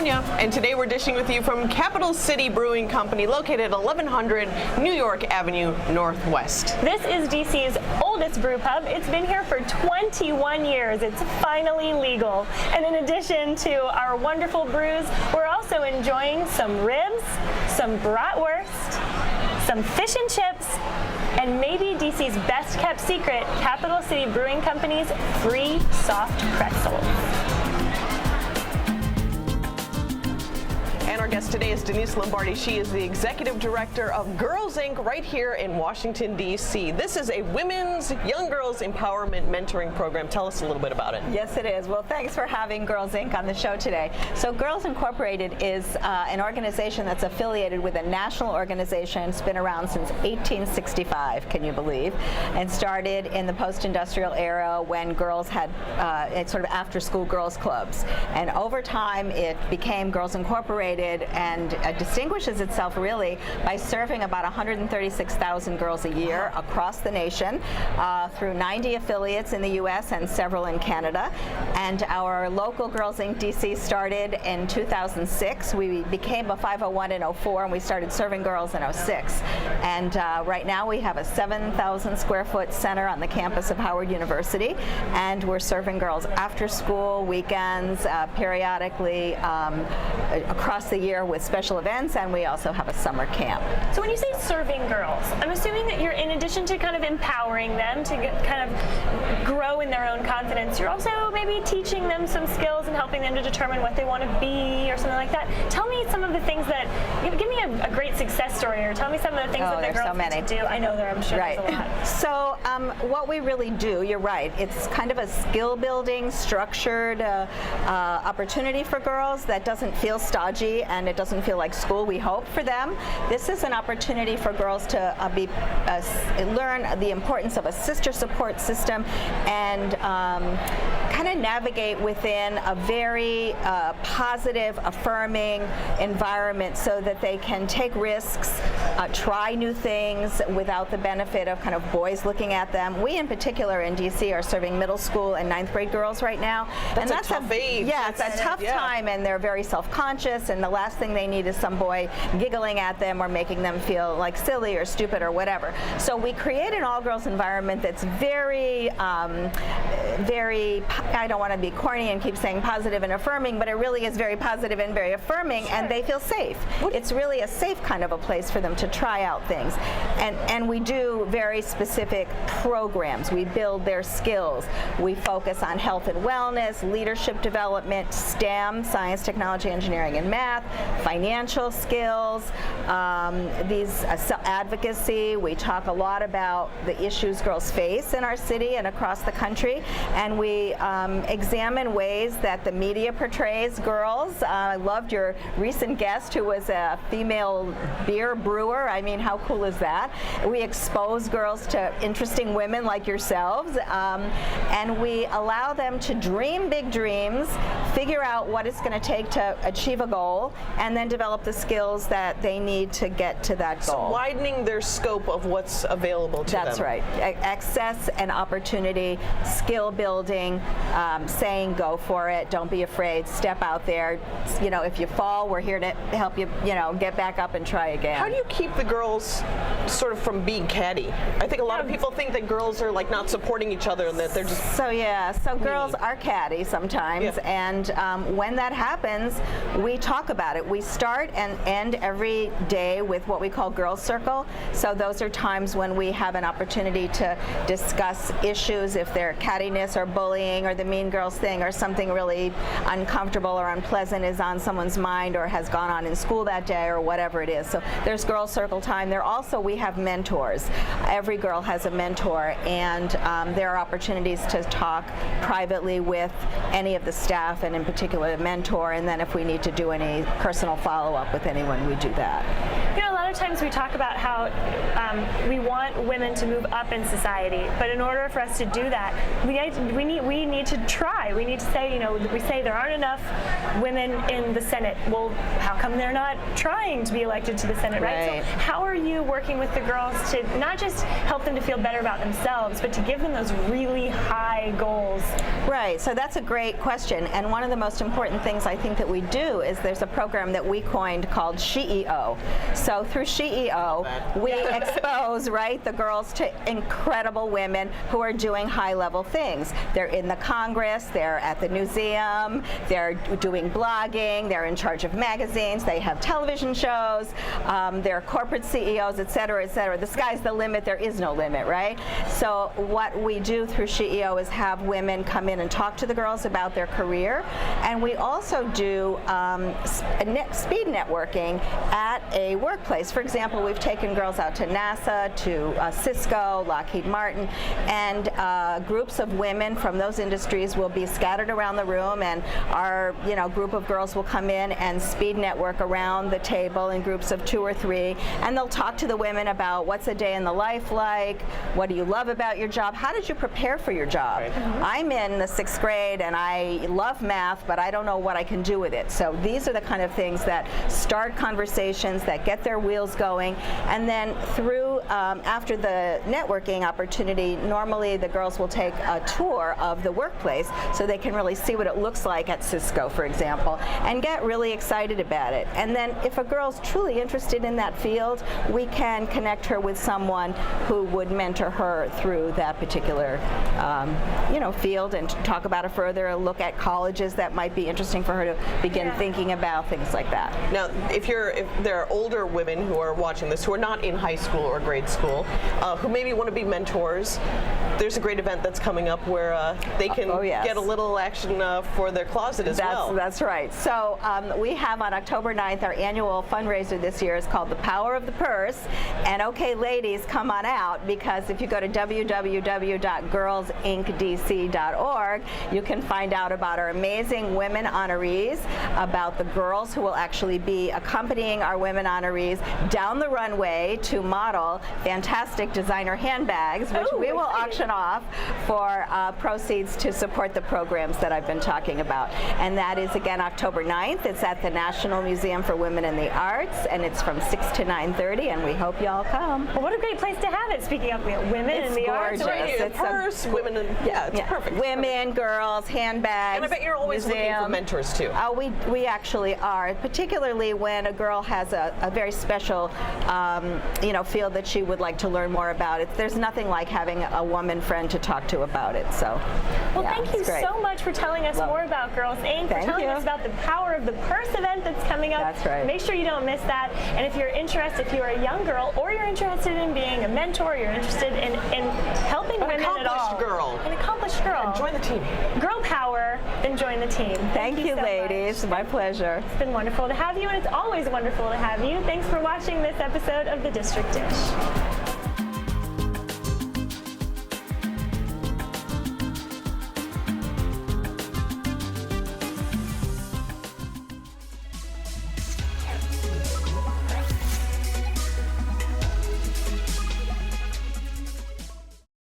Sonya, and today we're dishing with you from Capital City Brewing Company, located at 1100 New York Avenue Northwest. This is DC's oldest brew pub. It's been here for 21 years. It's finally legal. And in addition to our wonderful brews, we're also enjoying some ribs, some bratwurst, some fish and chips, and maybe DC's best kept secret, Capital City Brewing Company's free soft pretzels. And our guest today is Denese Lombardi. She is the Executive Director of Girls Inc. right here in Washington, D.C. This is a women's young girls empowerment mentoring program. Tell us a little bit about it. Yes, it is. Well, thanks for having Girls Inc. on the show today. So Girls Incorporated is an organization that's affiliated with a national organization. It's been around since 1865, can you believe? And started in the post-industrial era when girls had sort of after-school girls clubs. And over time, it became Girls Incorporated and distinguishes itself really by serving about 136,000 girls a year across the nation through 90 affiliates in the U.S. and several in Canada. And our local Girls Inc. DC started in 2006. We became a 501 in 04, and we started serving girls in 06. And right now we have a 7,000 square foot center on the campus of Howard University, and we're serving girls after school, weekends, periodically across the year with special events, and we also have a summer camp. So when you say serving girls, I'm assuming that you're, in addition to kind of empowering them to kind of grow in their own confidence, you're also maybe teaching them some skills and helping them to determine what they want to be or something like that. Tell me some of the things that, give me a great success story, or tell me some of the things that the girls need to do. I know I'm sure there's a lot. So what we really do, you're right, it's kind of a skill building, structured opportunity for girls that doesn't feel stodgy and it doesn't feel like school, we hope, for them. This is an opportunity for girls to learn the importance of a sister support system and kind of navigate within a very positive, affirming environment so that they can take risks, try new things without the benefit of kind of boys looking at them. We in particular in DC are serving middle school and 9th grade girls right now. That's a tough age. Yeah, it's a tough time, and they're very self-conscious, and the last thing they need is some boy giggling at them or making them feel like silly or stupid or whatever. So we create an all-girls environment that's very, I don't want to be corny and keep saying positive and affirming, but it really is very positive and very affirming, and they feel safe. It's really a safe kind of a place for them to try out things. And we do very specific programs. We build their skills. We focus on health and wellness, leadership development, STEM, science, technology, engineering, and math, financial skills, advocacy. We talk a lot about the issues girls face in our city and across the country, and we examine ways that the media portrays girls. I loved your recent guest who was a female beer brewer. I mean, how cool is that? We expose girls to interesting women like yourselves, and we allow them to dream big dreams, figure out what it's going to take to achieve a goal, and then develop the skills that they need to get to that goal. So widening their scope of what's available to them. That's right. Access and opportunity, skill building, saying go for it, don't be afraid, step out there. You know, if you fall, we're here to help you, get back up and try again. How do you keep the girls sort of from being catty? I think a lot of people think that girls are like not supporting each other and that they're just... So girls are catty sometimes, and when that happens, we talk about it. We start and end every day with what we call Girls Circle. So those are times when we have an opportunity to discuss issues, if they're cattiness or bullying or the mean girls thing or something really uncomfortable or unpleasant is on someone's mind or has gone on in school that day or whatever it is. So there's Girls Circle time. We have mentors. Every girl has a mentor, and there are opportunities to talk privately with any of the staff, and in particular the mentor, and then if we need to do any personal follow-up with anyone, we do that. A lot of of times we talk about how we want women to move up in society, but in order for us to do that, we need to try. We need to say, we say there aren't enough women in the Senate. Well, how come they're not trying to be elected to the Senate, right? So how are you working with the girls to not just help them to feel better about themselves, but to give them those really high goals? Right, so that's a great question, and one of the most important things I think that we do is there's a program that we coined called SheEO. So through SheEO, we expose, right, the girls to incredible women who are doing high-level things. They're in the Congress, they're at the museum, they're doing blogging, they're in charge of magazines, they have television shows, they're corporate CEOs, et cetera, et cetera. The sky's the limit, there is no limit, right? So what we do through SheEO is have women come in and talk to the girls about their career, and we also do speed networking at a workplace. For example, we've taken girls out to NASA, to Cisco, Lockheed Martin, and groups of women from those industries will be scattered around the room, and our group of girls will come in and speed network around the table in groups of 2 or 3, and they'll talk to the women about what's a day in the life like, what do you love about your job, how did you prepare for your job? Right. I'm in the 6th grade and I love math, but I don't know what I can do with it. So these are the kind of things that start conversations, that get their wheels going, and then through, after the networking opportunity, normally the girls will take a tour of the workplace so they can really see what it looks like at Cisco, for example, and get really excited about it. And then if a girl's truly interested in that field, we can connect her with someone who would mentor her through that particular field and talk about it further, look at colleges that might be interesting for her to begin thinking about, things like that. Now, if there are older women who are watching this who are not in high school or grade school, who maybe want to be mentors, there's a great event that's coming up where they can get a little action for their closet as well. That's right. So we have on October 9th, our annual fundraiser this year is called The Power of the Purse. And okay, ladies, come on out, because if you go to www.girlsincdc.org, you can find out about our amazing women honorees, about the girls who will actually be accompanying our women honorees down the runway to model fantastic designer handbags, which we will auction off for proceeds to support the programs that I've been talking about. And that is, again, October 9th. It's at the National Museum for Women in the Arts, and it's from 6 to 9:30, and we hope y'all come. Well, what a great place to have it, speaking of women in the arts. It's right here. Purse, women, and it's perfect. Women, girls, handbags. And I bet you're always looking for mentors, too. Oh, we actually are, particularly when a girl has a very special field that she would like to learn more about. There's nothing like having a woman friend to talk to about it. So, well, thank you so much for telling us more about Girls Inc., for telling us about the Power of the Purse event that's coming up. That's right. Make sure you don't miss that. And if you're interested, if you're a young girl, or you're interested in being a mentor, you're interested in helping women at all. An accomplished girl. An accomplished girl. Join the team. Girl power, then join the team. Thank you, so ladies. much. My pleasure. It's been wonderful to have you, and it's always wonderful to have you. Thanks for watching this episode of The District Dish.